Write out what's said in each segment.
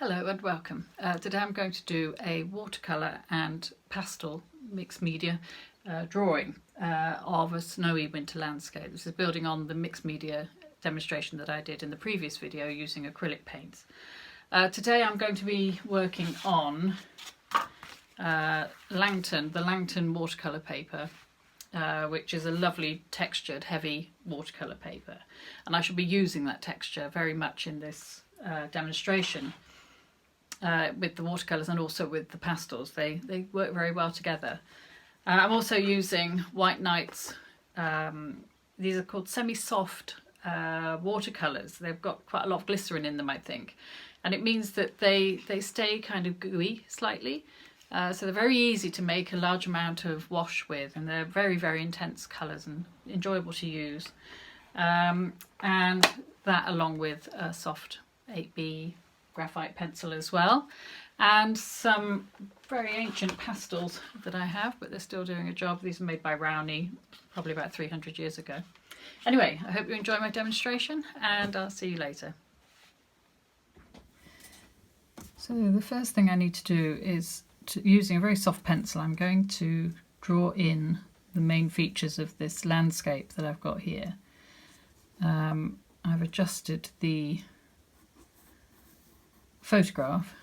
Hello and welcome. Today I'm going to do a watercolour and pastel mixed media drawing of a snowy winter landscape. This is building on the mixed media demonstration that I did in the previous video using acrylic paints. Today I'm going to be working on the Langton watercolour paper, which is a lovely textured heavy watercolour paper, and I shall be using that texture very much in this demonstration. With the watercolours and also with the pastels. They work very well together. I'm also using White Nights. These are called semi-soft watercolours. They've got quite a lot of glycerin in them, I think, and it means that they stay kind of gooey slightly, so they're very easy to make a large amount of wash with, and they're very, very intense colours and enjoyable to use. And that along with a soft 8B graphite pencil as well, and some very ancient pastels that I have, but they're still doing a job. These are made by Rowney probably about 300 years ago. Anyway, I hope you enjoy my demonstration and I'll see you later. So the first thing I need to do is, using a very soft pencil, I'm going to draw in the main features of this landscape that I've got here. I've adjusted the photograph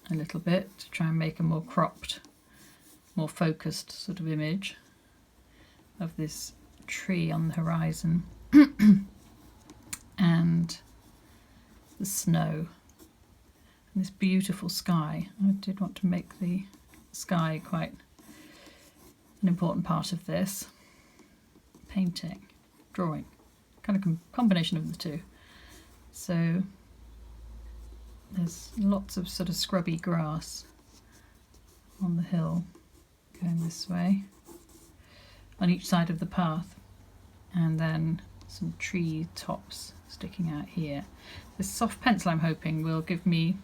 a little bit to try and make a more cropped, more focused sort of image of this tree on the horizon and the snow and this beautiful sky. I did want to make the sky quite an important part of this painting, drawing, kind of combination of the two. So there's lots of sort of scrubby grass on the hill going this way on each side of the path, and then some tree tops sticking out here. This soft pencil, I'm hoping, will give me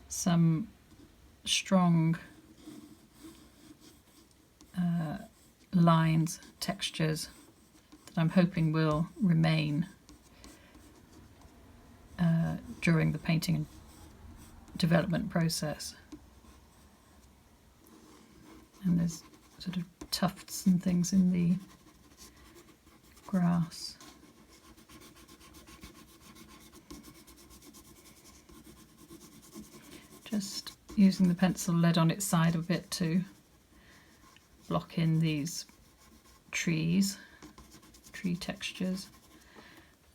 some strong lines, textures that I'm hoping will remain during the painting and development process. And there's sort of tufts and things in the grass. Just using the pencil lead on its side a bit to block in these tree textures.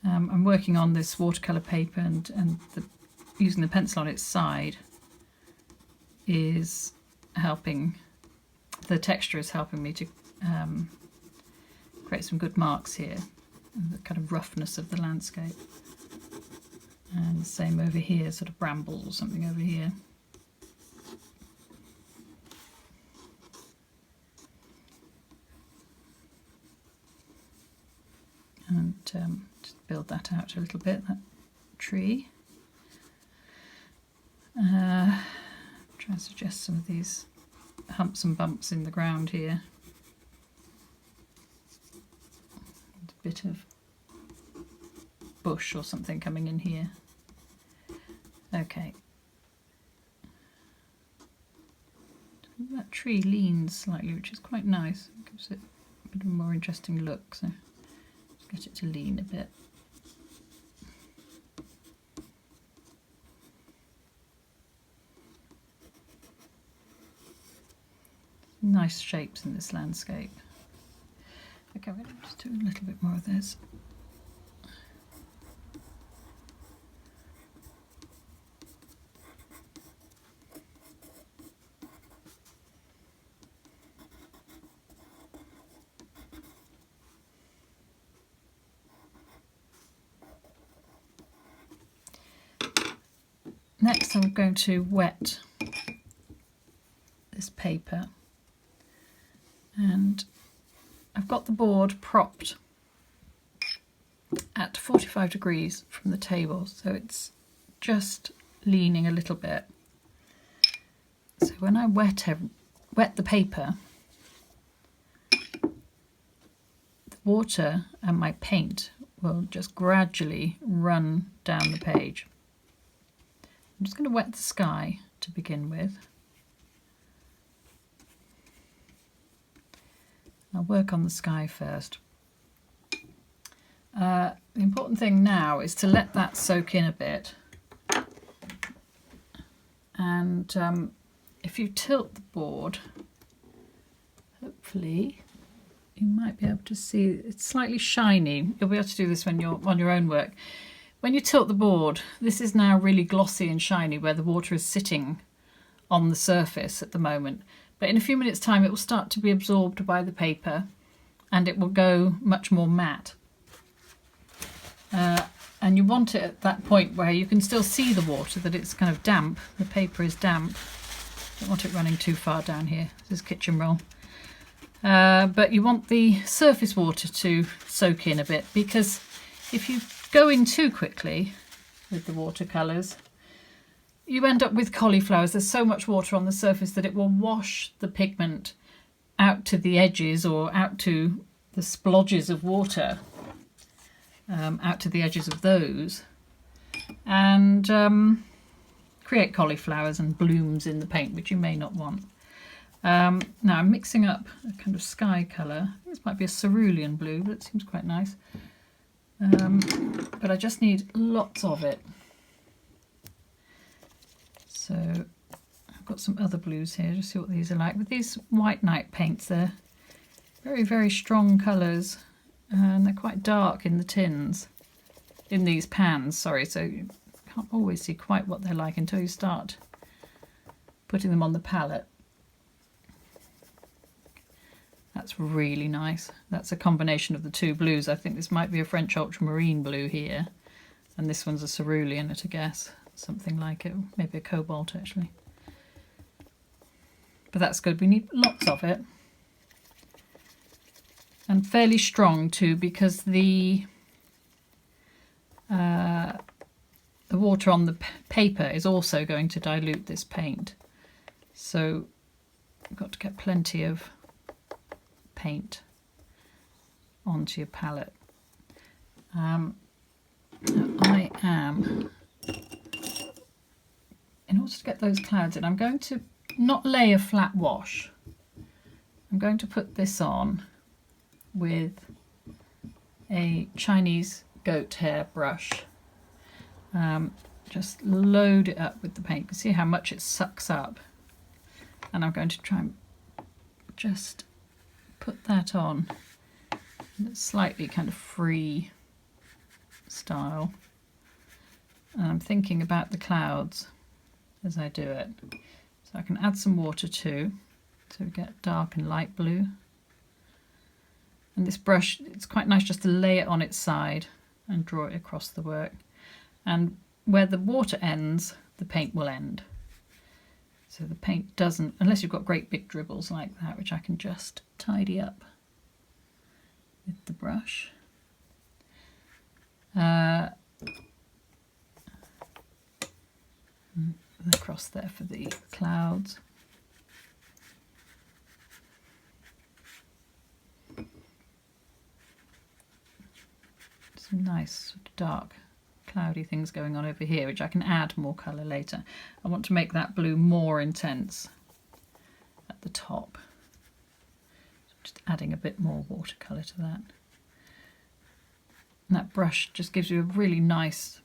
I'm working on this watercolour paper, and using the pencil on its side is helping, the texture is helping me to create some good marks here, and the kind of roughness of the landscape. And the same over here, sort of brambles or something over here. And just build that out a little bit, that tree. Try and suggest some of these humps and bumps in the ground here. And a bit of bush or something coming in here. Okay. That tree leans slightly, which is quite nice. It gives it a bit of a more interesting look. So get it to lean a bit. Nice shapes in this landscape. Okay, we're going to just do a little bit more of this. Next I'm going to wet this paper, and I've got the board propped at 45 degrees from the table, so it's just leaning a little bit. So when I wet the paper, the water and my paint will just gradually run down the page. I'm just going to wet the sky to begin with. I'll work on the sky first. The important thing now is to let that soak in a bit. And if you tilt the board, hopefully you might be able to see it's slightly shiny. You'll be able to do this when you're on your own work. When you tilt the board, this is now really glossy and shiny where the water is sitting on the surface at the moment. But in a few minutes' time it will start to be absorbed by the paper and it will go much more matte. And you want it at that point where you can still see the water, that it's kind of damp, the paper is damp. Don't want it running too far down here, this is kitchen roll. But you want the surface water to soak in a bit, because if you go in too quickly with the watercolours, you end up with cauliflowers. There's so much water on the surface that it will wash the pigment out to the edges or out to the splodges of water, out to the edges of those, and create cauliflowers and blooms in the paint, which you may not want. Now I'm mixing up a kind of sky colour. I think this might be a cerulean blue, but it seems quite nice. But I just need lots of it. So I've got some other blues here, just see what these are like. With these White Night paints, they're very, very strong colours, and they're quite dark in the tins, in these pans, sorry, so you can't always see quite what they're like until you start putting them on the palette. That's really nice. That's a combination of the two blues. I think this might be a French ultramarine blue here, and this one's a cerulean at a guess, something like it, maybe a cobalt actually. But that's good, we need lots of it. And fairly strong too, because the water on the paper is also going to dilute this paint. So you've got to get plenty of paint onto your palette. I am, in order to get those clouds in, I'm going to not lay a flat wash. I'm going to put this on with a Chinese goat hair brush. Just load it up with the paint. You can see how much it sucks up. And I'm going to try and just put that on in a slightly kind of free style. And I'm thinking about the clouds as I do it. So I can add some water too, so we get dark and light blue. And this brush, it's quite nice just to lay it on its side and draw it across the work. And where the water ends, the paint will end. So the paint doesn't, unless you've got great big dribbles like that, which I can just tidy up with the brush. Across there for the clouds. Some nice sort of dark cloudy things going on over here, which I can add more colour later. I want to make that blue more intense at the top. So just adding a bit more watercolour to that. And that brush just gives you a really nice,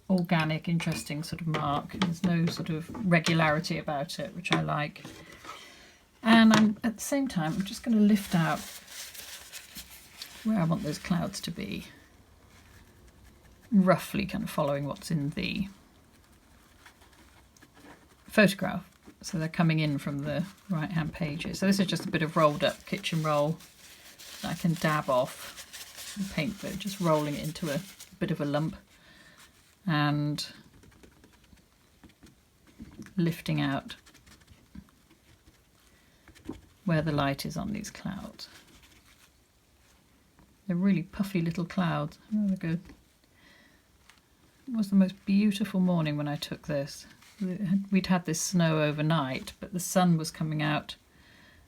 organic, interesting sort of mark. There's no sort of regularity about it, which I like. And I'm, at the same time, I'm just going to lift out where I want those clouds to be, roughly kind of following what's in the photograph. So they're coming in from the right hand pages. So this is just a bit of rolled up kitchen roll that I can dab off the paint bit, just rolling it into a bit of a lump and lifting out where the light is on these clouds. They're really puffy little clouds. Oh, they're good. It was the most beautiful morning when I took this. We'd had this snow overnight, but the sun was coming out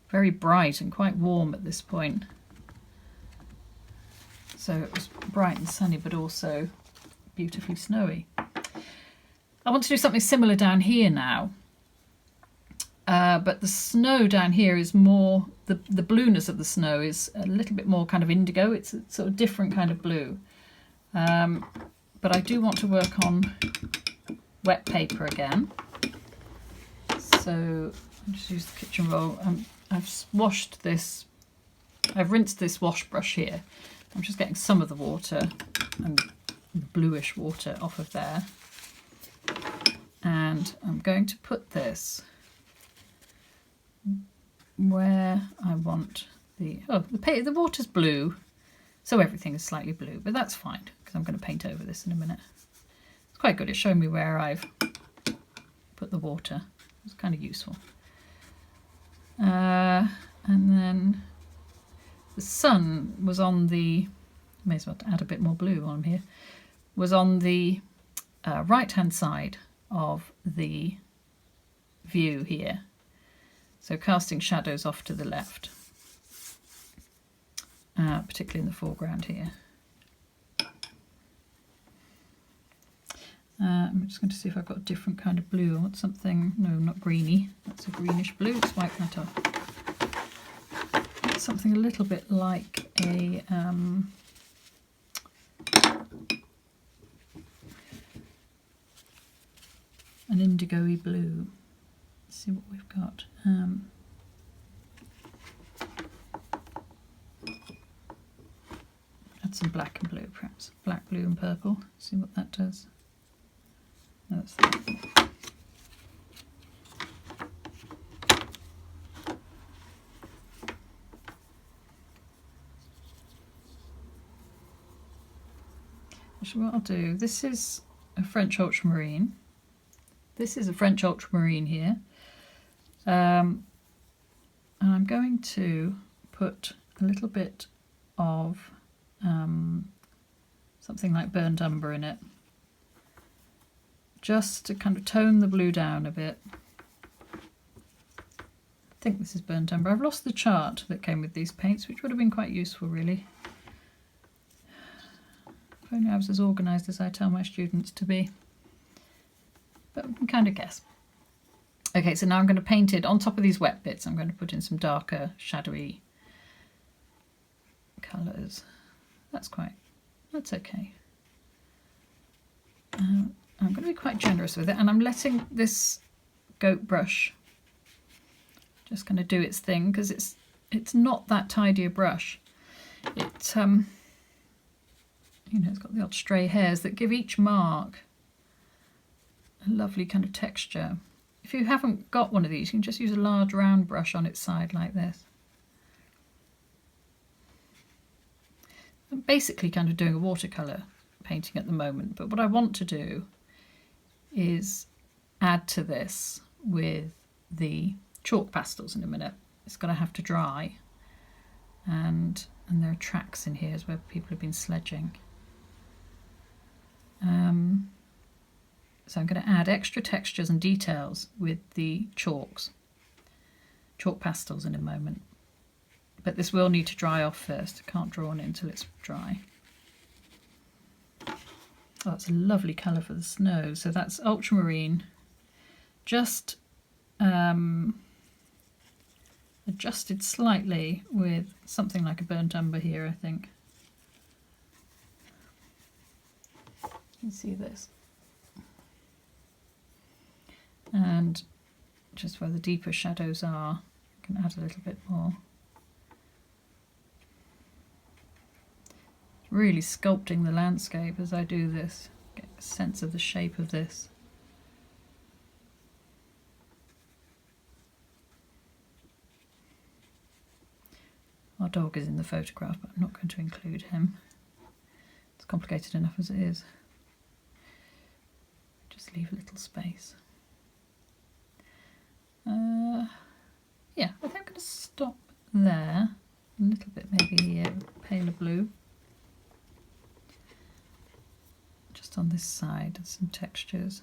very bright and quite warm at this point. So it was bright and sunny, but also beautifully snowy. I want to do something similar down here now. But the snow down here is more, the blueness of the snow is a little bit more kind of indigo. It's a sort of different kind of blue. But I do want to work on wet paper again. So I'll just use the kitchen roll. I've washed this, I've rinsed this wash brush here. I'm just getting some of the water and bluish water off of there. And I'm going to put this where I want the water's blue, so everything is slightly blue, but that's fine because I'm going to paint over this in a minute. It's quite good. It's showing me where I've put the water. It's kind of useful. And then the sun was on the, may as well add a bit more blue on here, was on the right hand side of the view here. So casting shadows off to the left, particularly in the foreground here. I'm just going to see if I've got a different kind of blue. I want something, no, not greeny. That's a greenish blue. Let's wipe that off. Something a little bit like a an indigo-y blue. Let's see what we've got. Add some black and blue, perhaps. Black, blue and purple. See what that does. That's that. Actually, what I'll do, this is a French ultramarine. This is a French ultramarine here. And I'm going to put a little bit of something like burnt umber in it, just to kind of tone the blue down a bit. I think this is burnt umber. I've lost the chart that came with these paints, which would have been quite useful really. If only I was as organised as I tell my students to be. But we can kind of guess. Okay, so now I'm going to paint it on top of these wet bits. I'm going to put in some darker, shadowy colours. That's okay. I'm going to be quite generous with it, and I'm letting this goat brush just going to do its thing, because it's not that tidy a brush. It you know, it's got the odd stray hairs that give each mark a lovely kind of texture. If you haven't got one of these, you can just use a large round brush on its side like this. I'm basically kind of doing a watercolour painting at the moment, but what I want to do is add to this with the chalk pastels in a minute. It's going to have to dry, and there are tracks in here where people have been sledging. So I'm going to add extra textures and details with the chalk pastels in a moment. But this will need to dry off first. I can't draw on it until it's dry. Oh, it's a lovely colour for the snow. So that's ultramarine. Just adjusted slightly with something like a burnt umber here, I think. You can see this. And just where the deeper shadows are, I can add a little bit more. Really sculpting the landscape as I do this, get a sense of the shape of this. Our dog is in the photograph, but I'm not going to include him. It's complicated enough as it is. Just leave a little space. Yeah, I think I'm going to stop there. A little bit maybe paler blue. Just on this side, some textures.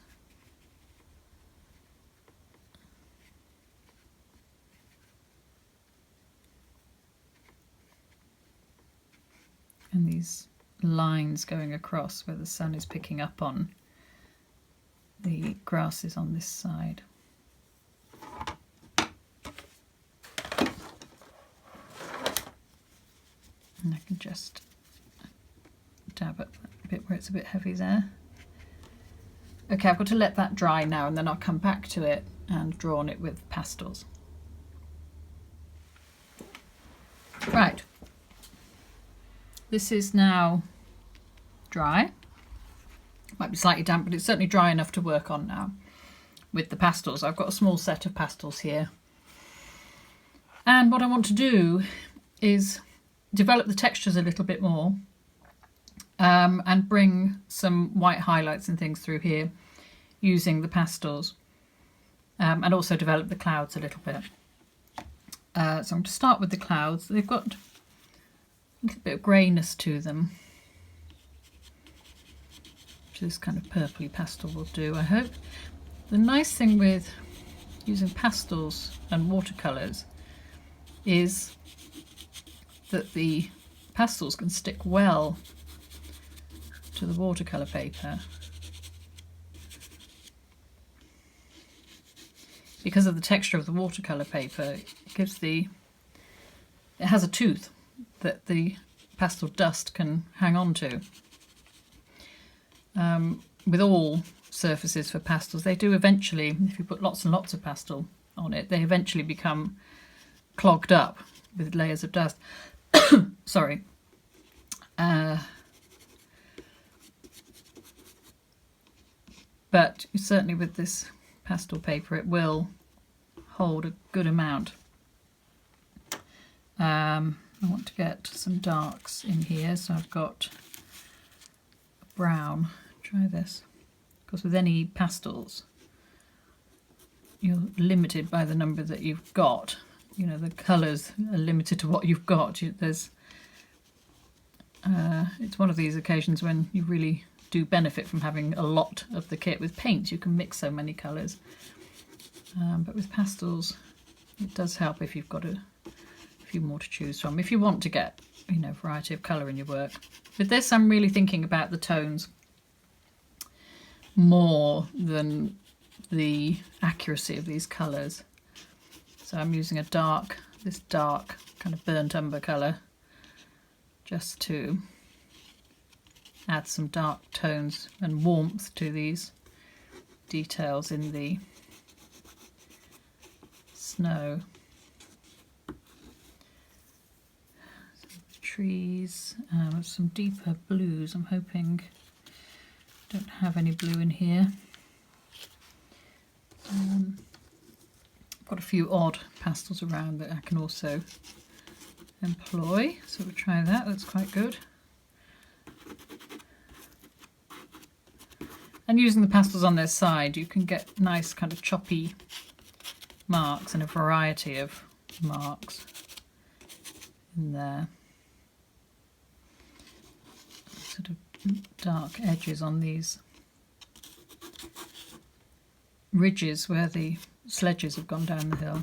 And these lines going across where the sun is picking up on the grasses on this side. And I can just dab at that bit where it's a bit heavy there. Okay, I've got to let that dry now, and then I'll come back to it and draw on it with pastels. Right, this is now dry. Might be slightly damp, but it's certainly dry enough to work on now with the pastels. I've got a small set of pastels here. And what I want to do is develop the textures a little bit more, and bring some white highlights and things through here using the pastels, and also develop the clouds a little bit. So I'm going to start with the clouds. They've got a little bit of greyness to them, which this kind of purpley pastel will do, I hope. The nice thing with using pastels and watercolours is that the pastels can stick well to the watercolour paper because of the texture of the watercolour paper. It has a tooth that the pastel dust can hang on to. With all surfaces for pastels, they do eventually, if you put lots and lots of pastel on it, they eventually become clogged up with layers of dust. Sorry. But certainly with this pastel paper it will hold a good amount. I want to get some darks in here, so I've got a brown. Try this. Because with any pastels you're limited by the number that you've got. You know, the colours are limited to what you've got. It's one of these occasions when you really do benefit from having a lot of the kit. With paints you can mix so many colours, but with pastels it does help if you've got a few more to choose from, if you want to get, you know, variety of colour in your work. With this I'm really thinking about the tones more than the accuracy of these colours. So I'm using this dark kind of burnt umber colour just to add some dark tones and warmth to these details in the snow. Some trees, some deeper blues. I'm hoping I don't have any blue in here. Got a few odd pastels around that I can also employ, so we'll try that. That's quite good. And using the pastels on their side you can get nice kind of choppy marks and a variety of marks in there. Sort of dark edges on these ridges where the sledges have gone down the hill.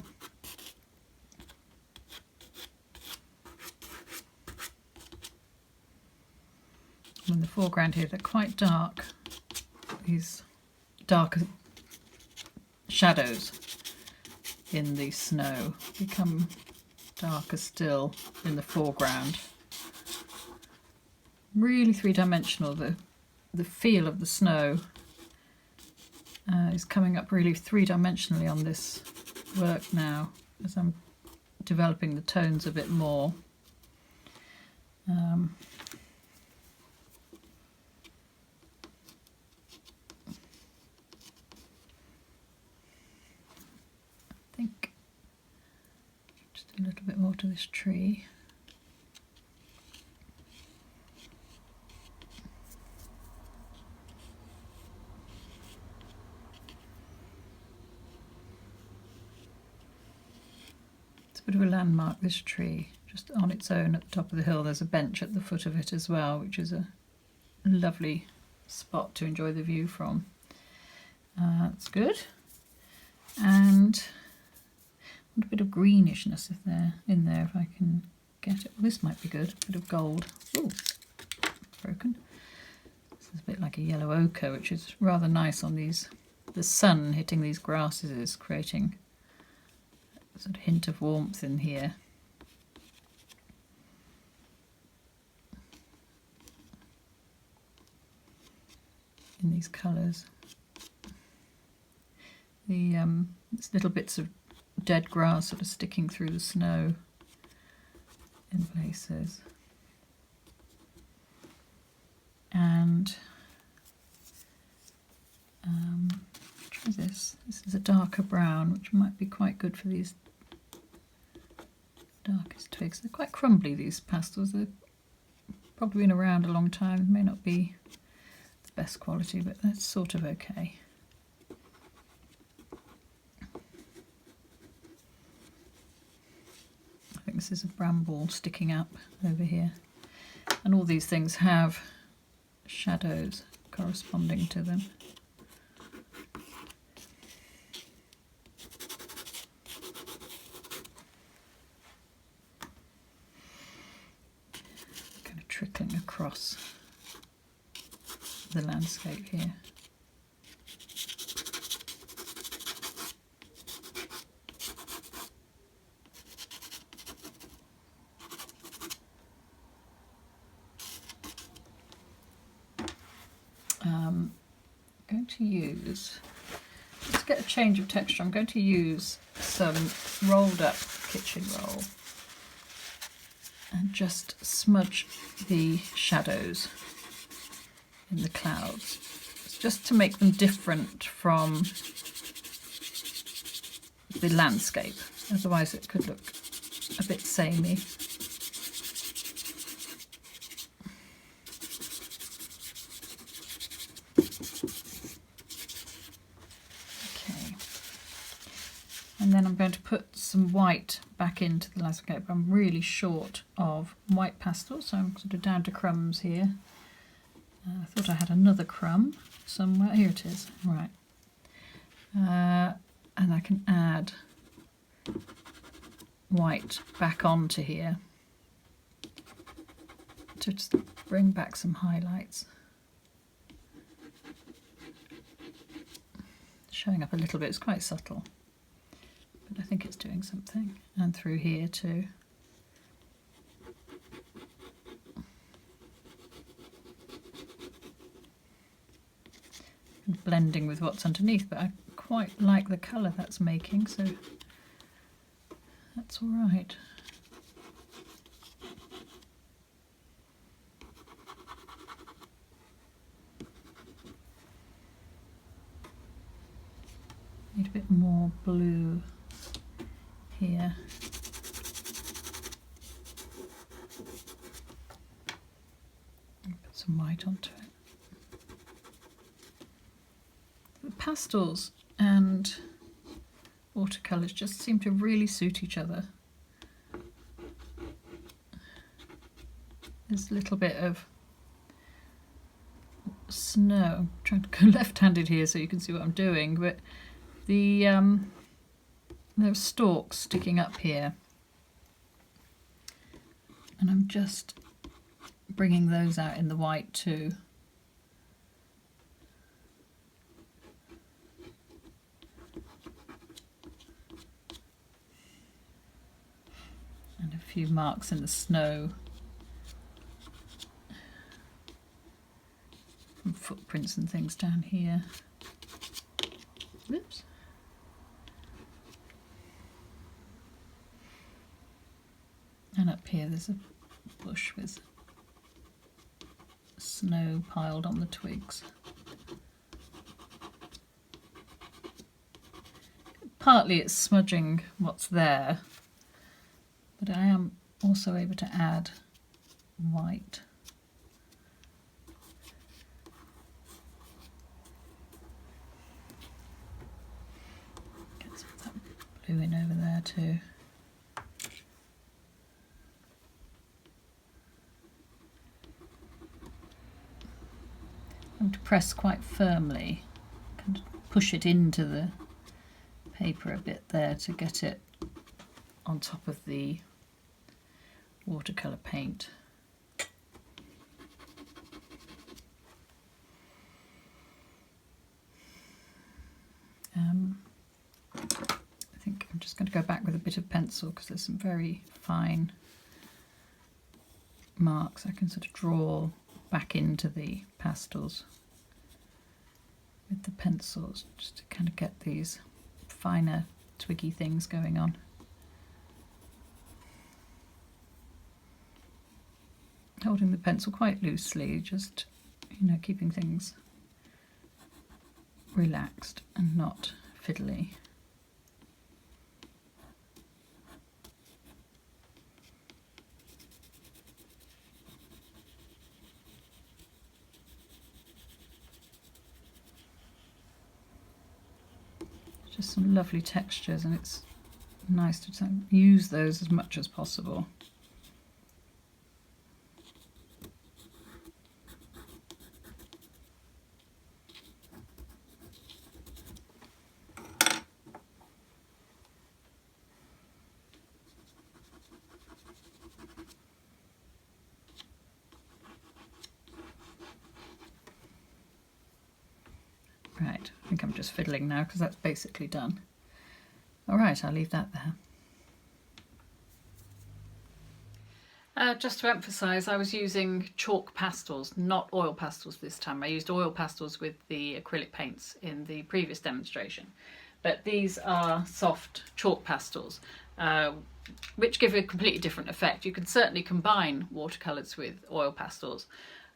In the foreground here they're quite dark. These darker shadows in the snow become darker still in the foreground. Really three-dimensional. The feel of the snow is coming up really three-dimensionally on this work now as I'm developing the tones a bit more. I think just a little bit more to this tree. Bit of a landmark, this tree, just on its own at the top of the hill. There's a bench at the foot of it as well, which is a lovely spot to enjoy the view from. That's good. And a bit of greenishness in there if I can get it. Well, this might be good. A bit of gold. Ooh, broken. This is a bit like a yellow ochre, which is rather nice on these the sun hitting these grasses is creating a sort of hint of warmth in here. In these colours. It's little bits of dead grass sort of sticking through the snow in places. And try this. This is a darker brown, which might be quite good for these darkest twigs. They're quite crumbly, these pastels. They've probably been around a long time. They may not be the best quality, but that's sort of okay. I think this is a bramble sticking up over here. And all these things have shadows corresponding to them. Kind of trickling across the landscape here. Going to use, just to get a change of texture, I'm going to use some rolled up kitchen roll and just smudge the shadows in the clouds. It's just to make them different from the landscape, otherwise it could look a bit samey. And then I'm going to put some white back into the landscape. I'm really short of white pastels, so I'm sort of down to crumbs here. I thought I had another crumb somewhere. Here it is. Right. And I can add white back onto here to just bring back some highlights. Showing up a little bit. It's quite subtle, but I think it's doing something. And through here too. And blending with what's underneath, but I quite like the colour that's making, so that's all right. Need a bit more blue here. And put some white onto it. The pastels and watercolours just seem to really suit each other. There's a little bit of snow. I'm trying to go left-handed here so you can see what I'm doing, but the there are stalks sticking up here, and I'm just bringing those out in the white too. And a few marks in the snow. And footprints and things down here. Whoops. And up here there's a bush with snow piled on the twigs. Partly it's smudging what's there, but I am also able to add white. Get some of that blue in over there too. I'm to press quite firmly, kind of push it into the paper a bit there to get it on top of the watercolour paint. just going to go back with a bit of pencil because there's some very fine marks I can sort of draw back into the pastels with the pencils, just to kind of get these finer twiggy things going on. Holding the pencil quite loosely, just, you know, keeping things relaxed and not fiddly. Just some lovely textures, and it's nice to use those as much as possible. Right, I think I'm just fiddling now because that's basically done. All right, I'll leave that there. Just to emphasise, I was using chalk pastels, not oil pastels this time. I used oil pastels with the acrylic paints in the previous demonstration. But these are soft chalk pastels, which give a completely different effect. You can certainly combine watercolours with oil pastels,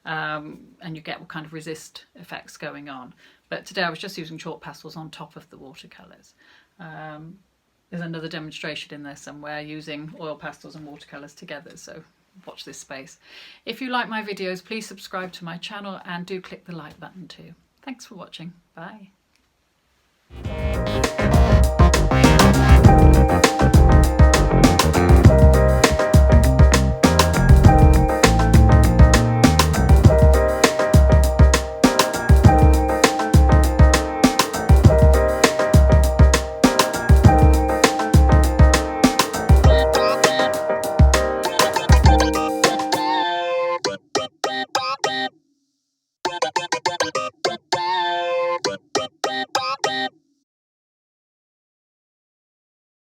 and you get what kind of resist effects going on. But today I was just using chalk pastels on top of the watercolours. There's another demonstration in there somewhere using oil pastels and watercolours together, so watch this space. If you like my videos, please subscribe to my channel and do click the like button too. Thanks for watching. Bye.